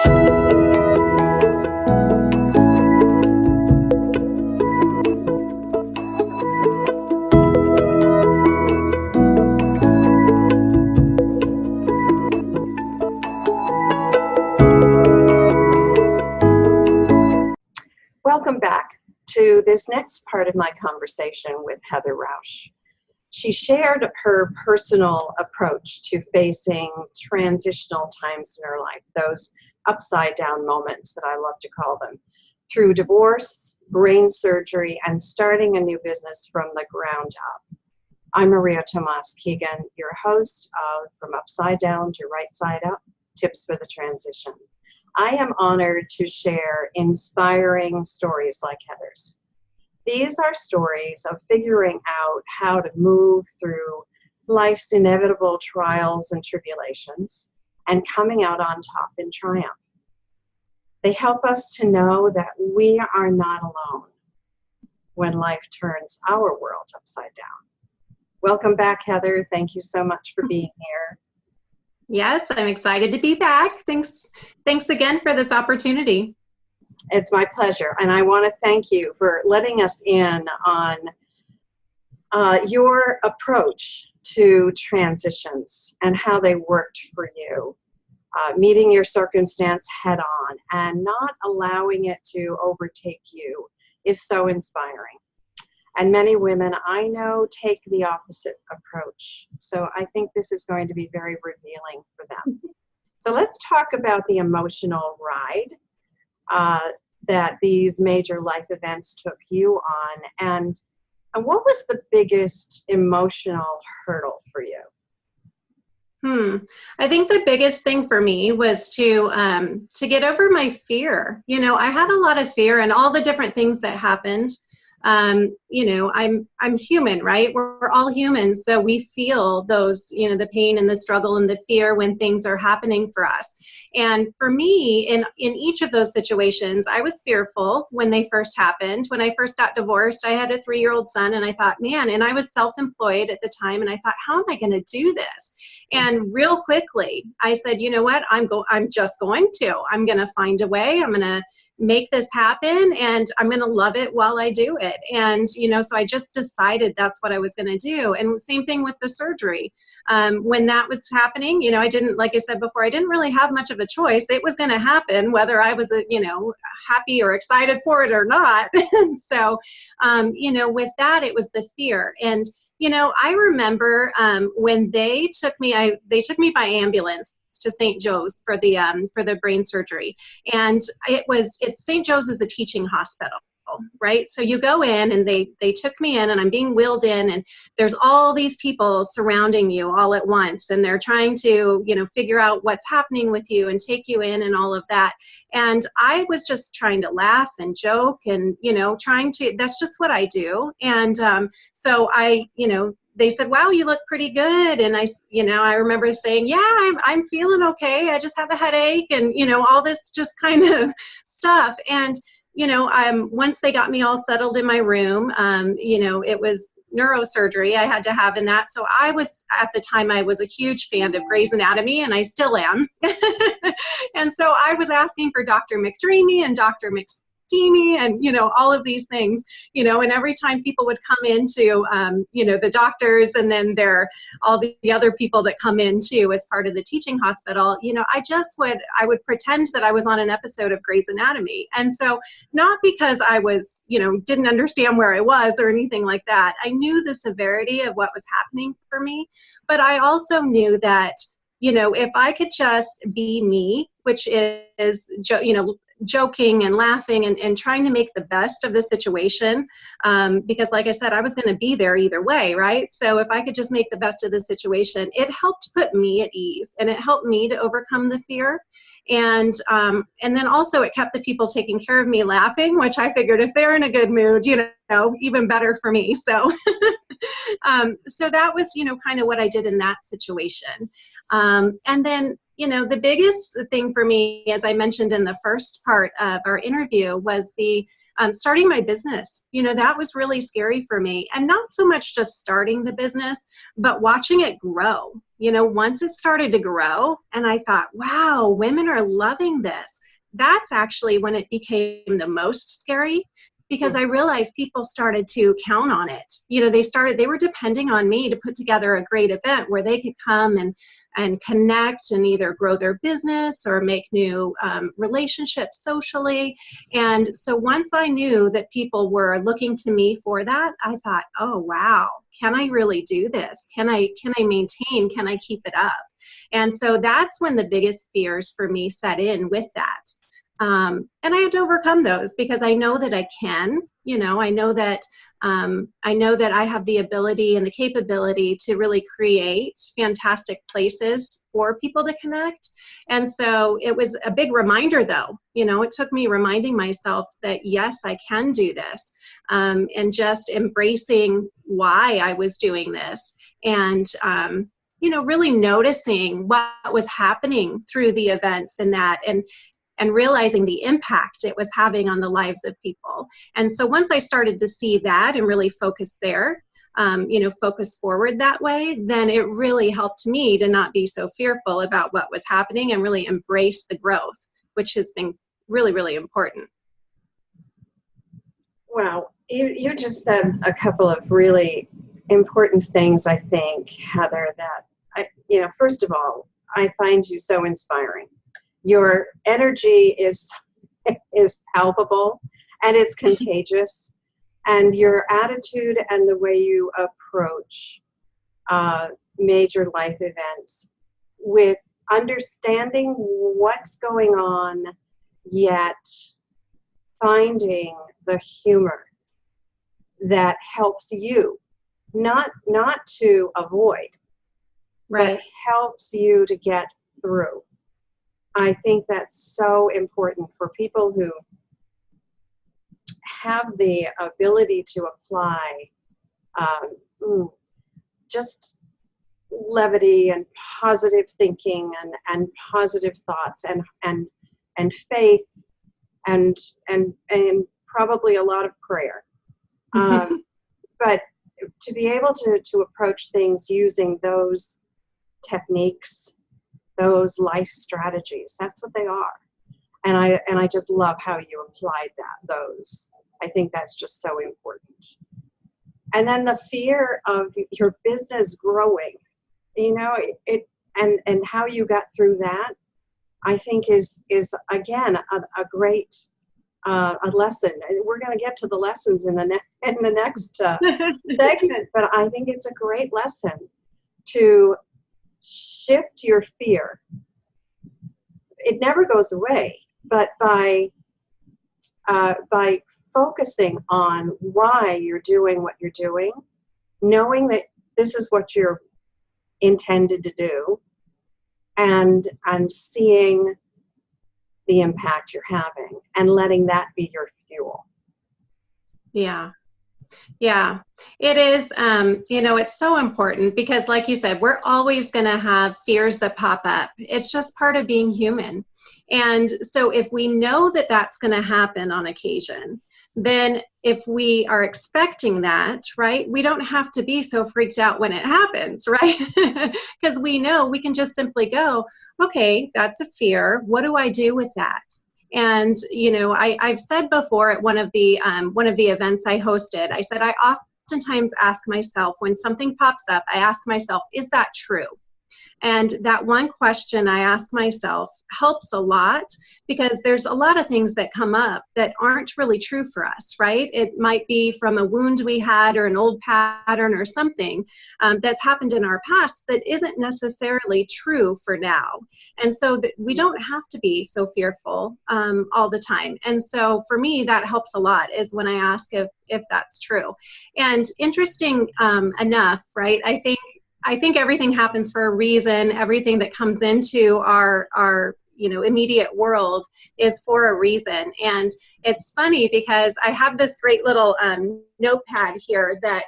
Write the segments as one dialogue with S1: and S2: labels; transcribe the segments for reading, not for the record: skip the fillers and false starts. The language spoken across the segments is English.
S1: Welcome back to this next part of my conversation with Heather Rausch. She shared her personal approach to facing transitional times in her life, those upside down moments that I love to call them, through divorce, brain surgery, and starting a new business from the ground up. I'm María Tomás-Keegan, your host of From Upside Down to Right Side Up, Tips for the Transition. I am honored to share inspiring stories like Heather's. These are stories of figuring out how to move through life's inevitable trials and tribulations and coming out on top in triumph. They help us to know that we are not alone when life turns our world upside down. Welcome back, Heather. Thank you so much for being here.
S2: Yes, I'm excited to be back. Thanks again for this opportunity.
S1: It's my pleasure, and I want to thank you for letting us in on your approach to transitions and how they worked for you, meeting your circumstance head on and not allowing it to overtake you is so inspiring. And many women I know take the opposite approach. So I think this is going to be very revealing for them. So let's talk about the emotional ride that these major life events took you on. And what was the biggest emotional hurdle for you?
S2: I think the biggest thing for me was to get over my fear. You know, I had a lot of fear and all the different things that happened. You know, I'm human, right? We're all humans. So we feel those, you know, the pain and the struggle and the fear when things are happening for us. And for me, in each of those situations, I was fearful when they first happened. When I first got divorced, I had a 3-year-old son and I thought, man, and I was self-employed at the time. And I thought, how am I going to do this? And real quickly, I said, you know what, I'm just going to. I'm going to find a way. I'm going to make this happen and I'm going to love it while I do it. And, you know, so I just decided that's what I was going to do. And same thing with the surgery. When that was happening, you know, I didn't, like I said before, I didn't really have much of a choice. It was going to happen whether I was, you know, happy or excited for it or not. So, you know, with that, it was the fear. And, you know, I remember when they took me by ambulance to St. Joe's for the brain surgery. And it's St. Joe's is a teaching hospital, right? So you go in and they took me in and I'm being wheeled in and there's all these people surrounding you all at once. And they're trying to, you know, figure out what's happening with you and take you in and all of that. And I was just trying to laugh and joke and, you know, that's just what I do. And so I, you know, they said, wow, you look pretty good. And I remember saying, yeah, I'm feeling okay. I just have a headache and, you know, all this just kind of stuff. And, you know, once they got me all settled in my room, you know, it was neurosurgery I had to have in that. So at the time, I was a huge fan of Grey's Anatomy and I still am. And so I was asking for Dr. McDreamy and Dr. and, you know, all of these things, you know, and every time people would come into, you know, the doctors and then all the other people that come in too as part of the teaching hospital, you know, I would pretend that I was on an episode of Grey's Anatomy. And so not because I was, you know, didn't understand where I was or anything like that. I knew the severity of what was happening for me, but I also knew that, you know, if I could just be me, which is, you know, joking and laughing and trying to make the best of the situation, because like I said, I was going to be there either way, right? So if I could just make the best of the situation, it helped put me at ease and it helped me to overcome the fear. And then also it kept the people taking care of me laughing, which I figured if they're in a good mood, you know, even better for me. So, so that was, you know, kind of what I did in that situation. And then, you know, the biggest thing for me, as I mentioned in the first part of our interview, was the starting my business, that was really scary for me. And not so much just starting the business, but watching it grow. Once it started to grow and I thought, wow, women are loving this. That's actually when it became the most scary, because I realized people started to count on it. They were depending on me to put together a great event where they could come and connect and either grow their business or make new relationships socially. And so once I knew that people were looking to me for that, I thought, oh, wow, can I really do this? Can I maintain? Can I keep it up? And so that's when the biggest fears for me set in with that. And I had to overcome those because I know that I can, I know that I have the ability and the capability to really create fantastic places for people to connect. And so it was a big reminder though, it took me reminding myself that yes, I can do this, and just embracing why I was doing this and, really noticing what was happening through the events and that, and realizing the impact it was having on the lives of people. And so once I started to see that and really focus there, focus forward that way, then it really helped me to not be so fearful about what was happening and really embrace the growth, which has been really, really important.
S1: Wow, you just said a couple of really important things, I think, Heather, that, first of all, I find you so inspiring. Your energy is palpable and it's contagious, and your attitude and the way you approach major life events with understanding what's going on, yet finding the humor that helps you, not to avoid,
S2: right,
S1: but helps you to get through. I think that's so important for people who have the ability to apply just levity and positive thinking and positive thoughts and faith and probably a lot of prayer. But to be able to approach things using those techniques, those life strategies, that's what they are. And I just love how you applied those. I think that's just so important. And then the fear of your business growing, and how you got through that, I think is again a great a lesson. We're going to get to the lessons in the next segment, but I think it's a great lesson to shift your fear. It never goes away, but by focusing on why you're doing what you're doing, knowing that this is what you're intended to do, and seeing the impact you're having and letting that be your fuel.
S2: Yeah, it is. It's so important because, like you said, we're always going to have fears that pop up. It's just part of being human. And so if we know that that's going to happen on occasion, then if we are expecting that, right, we don't have to be so freaked out when it happens, right? Because we know we can just simply go, okay, that's a fear. What do I do with that? And, I've said before at one of the events I hosted, I said, I oftentimes ask myself when something pops up, I ask myself, is that true? And that one question I ask myself helps a lot because there's a lot of things that come up that aren't really true for us, right? It might be from a wound we had or an old pattern or something that's happened in our past that isn't necessarily true for now. And so we don't have to be so fearful all the time. And so for me, that helps a lot is when I ask if that's true. And interesting enough, right, I think everything happens for a reason. Everything that comes into our immediate world is for a reason. And it's funny because I have this great little notepad here that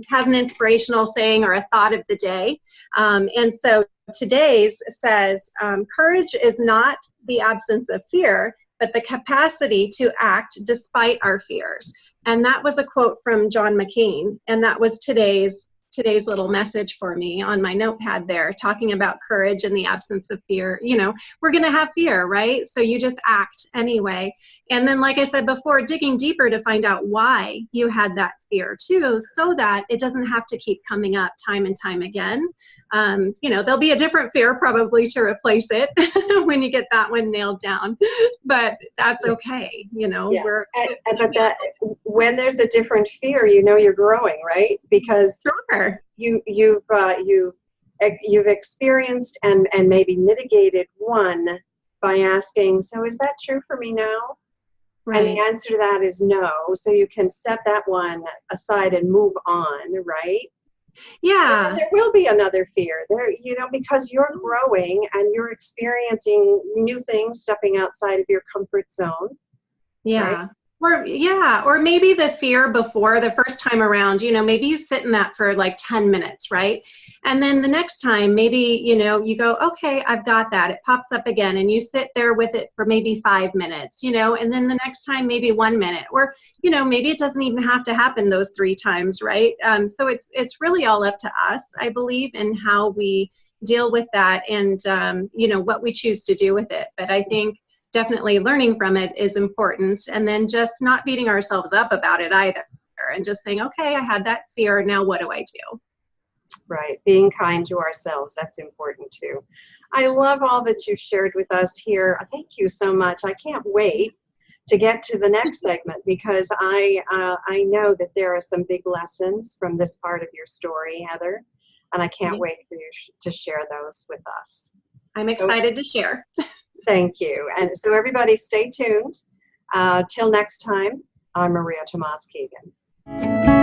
S2: has an inspirational saying or a thought of the day. And so today's says, courage is not the absence of fear. but the capacity to act despite our fears. And that was a quote from John McCain, and that was today's little message for me on my notepad there, talking about courage in the absence of fear. You know, we're going to have fear, right? So you just act anyway. And then, like I said before, digging deeper to find out why you had that fear too, so that it doesn't have to keep coming up time and time again. You know, there'll be a different fear probably to replace it when you get that one nailed down, but that's okay. You know,
S1: when there's a different fear, you know, you're growing, right? Because
S2: sure.
S1: you've experienced and maybe mitigated one by asking, so is that true for me now? Right. And the answer to that is no. So you can set that one aside and move on, right?
S2: Yeah.
S1: And there will be another fear there, you know, because you're growing and you're experiencing new things, stepping outside of your comfort zone.
S2: Yeah. Right? Or maybe the fear before the first time around, you know, maybe you sit in that for like 10 minutes, right? And then the next time, maybe, you know, you go, okay, I've got that. It pops up again, and you sit there with it for maybe 5 minutes, you know, and then the next time, maybe 1 minute, or, you know, maybe it doesn't even have to happen those 3 times, right? So it's really all up to us, I believe, in how we deal with that and, you know, what we choose to do with it. But I think definitely learning from it is important, and then just not beating ourselves up about it either, and just saying, okay, I had that fear, now what do I do?
S1: Right, being kind to ourselves, that's important too. I love all that you've shared with us here. Thank you so much. I can't wait to get to the next segment, because I know that there are some big lessons from this part of your story, Heather, and I can't wait for you to share those with us.
S2: I'm excited to share.
S1: Thank you. And so everybody stay tuned. Till next time, I'm María Tomás-Keegan.